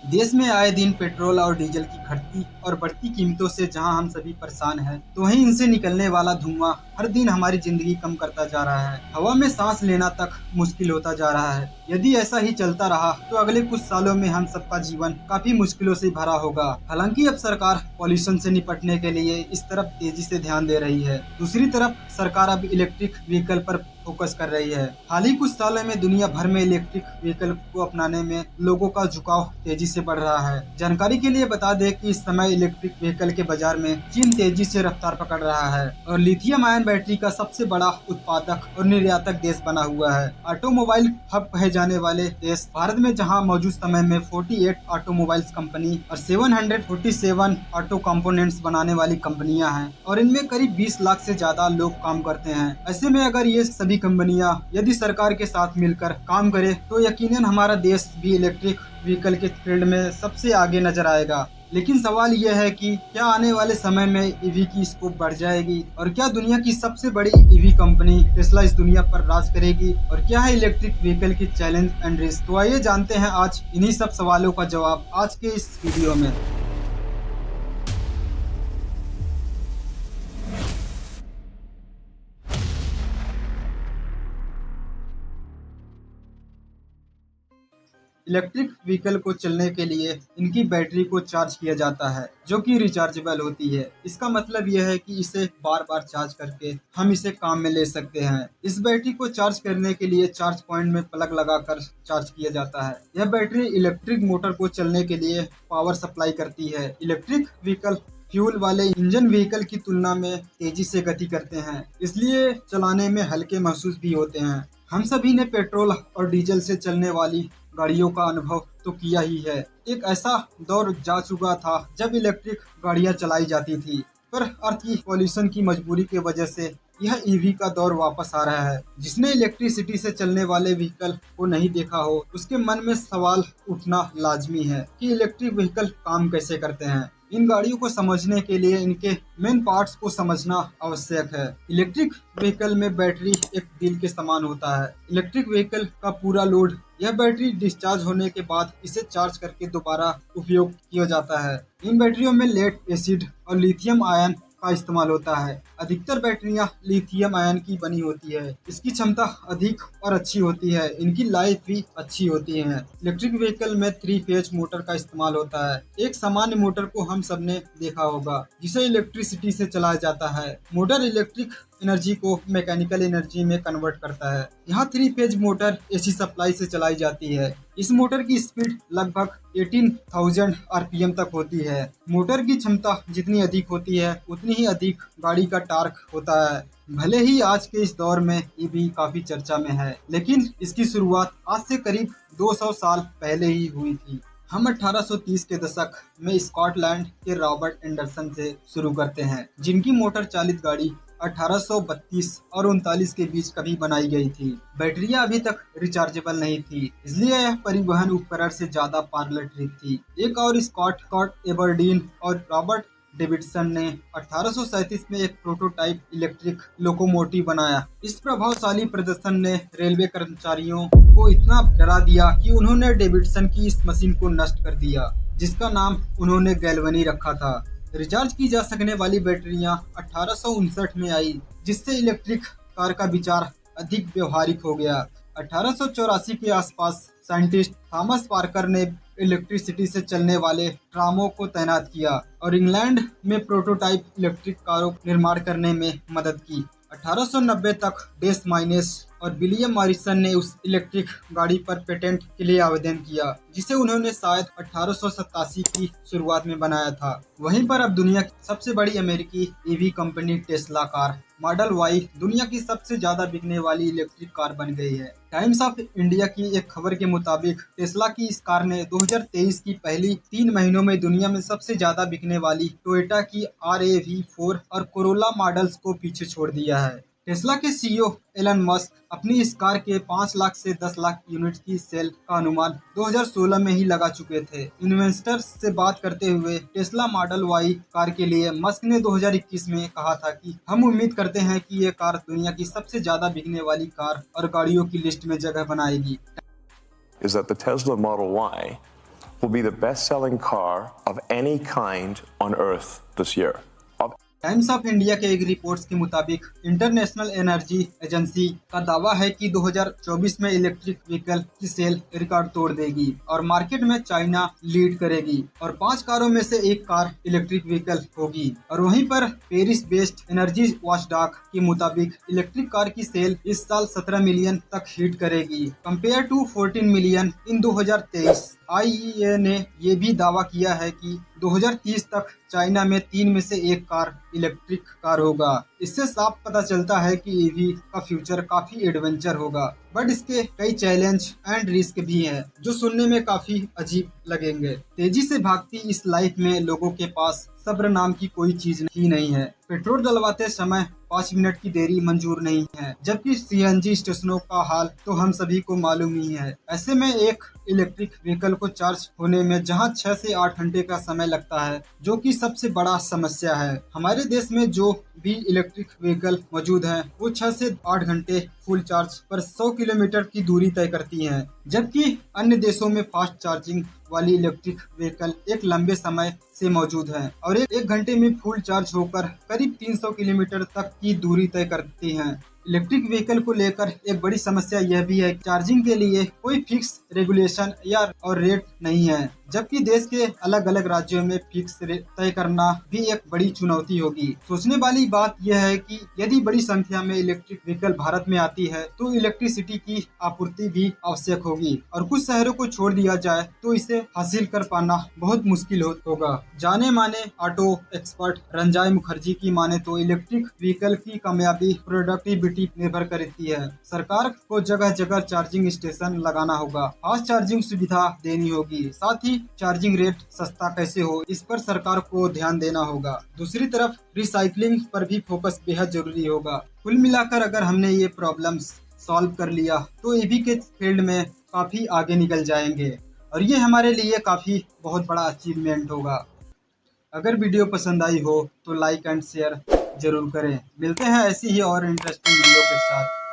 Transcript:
देश में आए दिन पेट्रोल और डीजल की घटती और बढ़ती कीमतों से जहां हम सभी परेशान हैं, तो वहीं इनसे निकलने वाला धुआं हर दिन हमारी जिंदगी कम करता जा रहा है। हवा में सांस लेना तक मुश्किल होता जा रहा है। यदि ऐसा ही चलता रहा तो अगले कुछ सालों में हम सबका जीवन काफी मुश्किलों से भरा होगा। हालांकि अब सरकार पॉल्यूशन से निपटने के लिए इस तरफ तेजी से ध्यान दे रही है। दूसरी तरफ सरकार अब इलेक्ट्रिक व्हीकल पर फोकस कर रही है। हाल ही कुछ सालों में दुनिया भर में इलेक्ट्रिक व्हीकल को अपनाने में लोगों का झुकाव तेजी से बढ़ रहा है। जानकारी के लिए बता दें कि इस समय इलेक्ट्रिक व्हीकल के बाजार में चीन तेजी से रफ्तार पकड़ रहा है और लिथियम आयन बैटरी का सबसे बड़ा उत्पादक और निर्यातक देश बना हुआ है। ऑटोमोबाइल हब कहे जाने वाले देश भारत में जहां मौजूद समय में 48 ऑटोमोबाइल्स कंपनी और 747 ऑटो कंपोनेंट्स बनाने वाली कंपनियां हैं और इनमें करीब 20 लाख से ज्यादा लोग काम करते हैं। ऐसे में अगर ये सभी कंपनियां यदि सरकार के साथ मिलकर काम करे तो यकीनन हमारा देश भी इलेक्ट्रिक व्हीकल के फील्ड में सबसे आगे नजर आएगा। लेकिन सवाल यह है कि क्या आने वाले समय में ईवी की स्कोप बढ़ जाएगी और क्या दुनिया की सबसे बड़ी ईवी कंपनी टेस्ला इस दुनिया पर राज करेगी और क्या है इलेक्ट्रिक व्हीकल की चैलेंज एंड रिस्क। तो आइए जानते हैं आज इन्हीं सब सवालों का जवाब आज के इस वीडियो में। इलेक्ट्रिक व्हीकल को चलने के लिए इनकी बैटरी को चार्ज किया जाता है जो कि रिचार्जेबल होती है। इसका मतलब यह है कि इसे बार बार चार्ज करके हम इसे काम में ले सकते हैं। इस बैटरी को चार्ज करने के लिए चार्ज पॉइंट में प्लग लगाकर चार्ज किया जाता है। यह बैटरी इलेक्ट्रिक मोटर को चलने के लिए पावर सप्लाई करती है। इलेक्ट्रिक व्हीकल फ्यूल वाले इंजन व्हीकल की तुलना में तेजी से गति करते हैं, इसलिए चलाने में हल्के महसूस भी होते हैं। हम सभी ने पेट्रोल और डीजल से चलने वाली गाड़ियों का अनुभव तो किया ही है। एक ऐसा दौर जा चुका था जब इलेक्ट्रिक गाड़ियां चलाई जाती थी, पर अर्थ की पॉल्यूशन की मजबूरी की वजह से यह ईवी का दौर वापस आ रहा है। जिसने इलेक्ट्रिसिटी से चलने वाले व्हीकल को नहीं देखा हो उसके मन में सवाल उठना लाजमी है कि इलेक्ट्रिक व्हीकल काम कैसे करते हैं। इन गाड़ियों को समझने के लिए इनके मेन पार्ट्स को समझना आवश्यक है। इलेक्ट्रिक व्हीकल में बैटरी एक दिल के समान होता है। इलेक्ट्रिक व्हीकल का पूरा लोड यह बैटरी डिस्चार्ज होने के बाद इसे चार्ज करके दोबारा उपयोग किया जाता है। इन बैटरियों में लेड एसिड और लिथियम आयन का इस्तेमाल होता है। अधिकतर बैटरियां लिथियम आयन की बनी होती है। इसकी क्षमता अधिक और अच्छी होती है। इनकी लाइफ भी अच्छी होती है। इलेक्ट्रिक व्हीकल में 3 फेज मोटर का इस्तेमाल होता है। एक सामान्य मोटर को हम सबने देखा होगा जिसे इलेक्ट्रिसिटी से चलाया जाता है। मोटर इलेक्ट्रिक एनर्जी को मैकेनिकल एनर्जी में कन्वर्ट करता है। यहाँ 3 फेज मोटर एसी सप्लाई से चलाई जाती है। इस मोटर की स्पीड लगभग 18,000 आरपीएम तक होती है। मोटर की क्षमता जितनी अधिक होती है उतनी ही अधिक गाड़ी का टार्क होता है। भले ही आज के इस दौर में ईवी काफी चर्चा में है, लेकिन इसकी शुरुआत आज से करीब 200 साल पहले ही हुई थी। हम 1830 के दशक में स्कॉटलैंड के रॉबर्ट एंडरसन से शुरू करते हैं, जिनकी मोटर चालित गाड़ी 1832 और 39 के बीच कभी बनाई गई थी। बैटरियां अभी तक रिचार्जेबल नहीं थी, इसलिए यह परिवहन उपकरण से ज्यादा पारदर्शी थी। एक और स्कॉट एबरडीन और रॉबर्ट डेविडसन ने 1837 में एक प्रोटोटाइप इलेक्ट्रिक लोकोमोटिव बनाया। इस प्रभावशाली प्रदर्शन ने रेलवे कर्मचारियों को इतना डरा दिया कि उन्होंने डेविडसन की इस मशीन को नष्ट कर दिया, जिसका नाम उन्होंने गैल्वनी रखा था। रिचार्ज की जा सकने वाली बैटरियां 1859 में आई, जिससे इलेक्ट्रिक कार का विचार अधिक व्यवहारिक हो गया। 1884 के आसपास साइंटिस्ट थॉमस पार्कर ने इलेक्ट्रिसिटी से चलने वाले ट्रामों को तैनात किया और इंग्लैंड में प्रोटोटाइप इलेक्ट्रिक कारों का निर्माण करने में मदद की। 1890 तक डेस माइनेस और विलियम मॉरिसन ने उस इलेक्ट्रिक गाड़ी पर पेटेंट के लिए आवेदन किया, जिसे उन्होंने शायद 1887 की शुरुआत में बनाया था। वहीं पर अब दुनिया की सबसे बड़ी अमेरिकी EV company Tesla car model Y दुनिया की सबसे ज्यादा बिकने वाली इलेक्ट्रिक कार बन गई है। टाइम्स ऑफ इंडिया की एक खबर के मुताबिक टेस्ला की इस कार ने 2023 की पहली 3 महीनों में दुनिया में सबसे ज्यादा बिकने वाली टोयोटा की RAV4 और कोरोला मॉडल्स को पीछे छोड़ दिया है। टेस्ला के सीईओ एलन मस्क अपनी इस कार के 5 लाख से 10 लाख यूनिट की सेल का अनुमान 2016 में ही लगा चुके थे। इन्वेस्टर्स से बात करते हुए टेस्ला मॉडल वाई कार के लिए मस्क ने 2021 में कहा था कि हम उम्मीद करते हैं कि ये कार दुनिया की सबसे ज्यादा बिकने वाली कार और गाड़ियों की लिस्ट में जगह बनाएगी। Is that the Tesla Model Y will be the best-selling car of any kind on Earth this year. Times of India के एक रिपोर्ट्स के मुताबिक इंटरनेशनल एनर्जी एजेंसी का दावा है कि 2024 में इलेक्ट्रिक व्हीकल की सेल रिकॉर्ड तोड़ देगी और मार्केट में चाइना लीड करेगी और 5 कारों में से एक कार इलेक्ट्रिक व्हीकल होगी। और वहीं पर पेरिस बेस्ड एनर्जी वॉचडॉग के मुताबिक इलेक्ट्रिक कार की सेल इस साल 17 मिलियन तक हिट करेगी compare to 14 million in 2023। IEA ने ये भी दावा किया है कि 2030 तक चाइना में 3 में से एक कार इलेक्ट्रिक कार होगा। इससे साफ पता चलता है कि ईवी का फ्यूचर काफी एडवेंचर होगा, बट इसके कई चैलेंज एंड रिस्क भी हैं जो सुनने में काफी अजीब लगेंगे। तेजी से भागती इस लाइफ में लोगों के पास सब्र नाम की कोई चीज ही नहीं है। पेट्रोल डलवाते समय 5 मिनट की देरी मंजूर नहीं है, जबकि सीएनजी स्टेशनों का हाल तो हम सभी को मालूम ही है। ऐसे में एक इलेक्ट्रिक व्हीकल को चार्ज होने में जहां 6 से 8 घंटे का समय लगता है, जो कि सबसे बड़ा समस्या है। हमारे देश में जो भी इलेक्ट्रिक व्हीकल मौजूद हैं, वो 6 से 8 घंटे फुल चार्ज पर 100 किलोमीटर की दूरी तय करती हैं, जबकि अन्य देशों में फास्ट चार्जिंग वाली इलेक्ट्रिक व्हीकल एक लंबे समय से मौजूद है और एक घंटे में फुल चार्ज होकर करीब 300 किलोमीटर तक की दूरी तय करती हैं। इलेक्ट्रिक व्हीकल को लेकर एक बड़ी समस्या यह भी है कि चार्जिंग के लिए कोई फिक्स रेगुलेशन या और रेट नहीं है, जबकि देश के अलग अलग राज्यों में फिक्स रेट तय करना भी एक बड़ी चुनौती होगी। सोचने वाली बात यह है कि यदि बड़ी संख्या में इलेक्ट्रिक व्हीकल भारत में आती है तो इलेक्ट्रिसिटी की आपूर्ति भी आवश्यक होगी और कुछ शहरों को छोड़ दिया जाए तो इसे हासिल कर पाना बहुत मुश्किल होगा। जाने माने ऑटो एक्सपर्ट रंजाई मुखर्जी की माने तो इलेक्ट्रिक व्हीकल की कामयाबी प्रोडक्टिविटी निर्भर करती है। सरकार को जगह जगह चार्जिंग स्टेशन लगाना होगा, फास्ट चार्जिंग सुविधा देनी होगी, साथ ही चार्जिंग रेट सस्ता कैसे हो इस पर सरकार को ध्यान देना होगा। दूसरी तरफ रिसाइकलिंग पर भी फोकस बेहद जरूरी होगा। कुल मिलाकर अगर हमने ये प्रॉब्लम्स सॉल्व कर लिया तो ईवी के फील्ड में काफी आगे निकल जाएंगे और ये हमारे लिए काफी बहुत बड़ा अचीवमेंट होगा। अगर वीडियो पसंद आई हो तो लाइक एंड शेयर जरूर करें। मिलते हैं ऐसी ही और इंटरेस्टिंग वीडियो के साथ।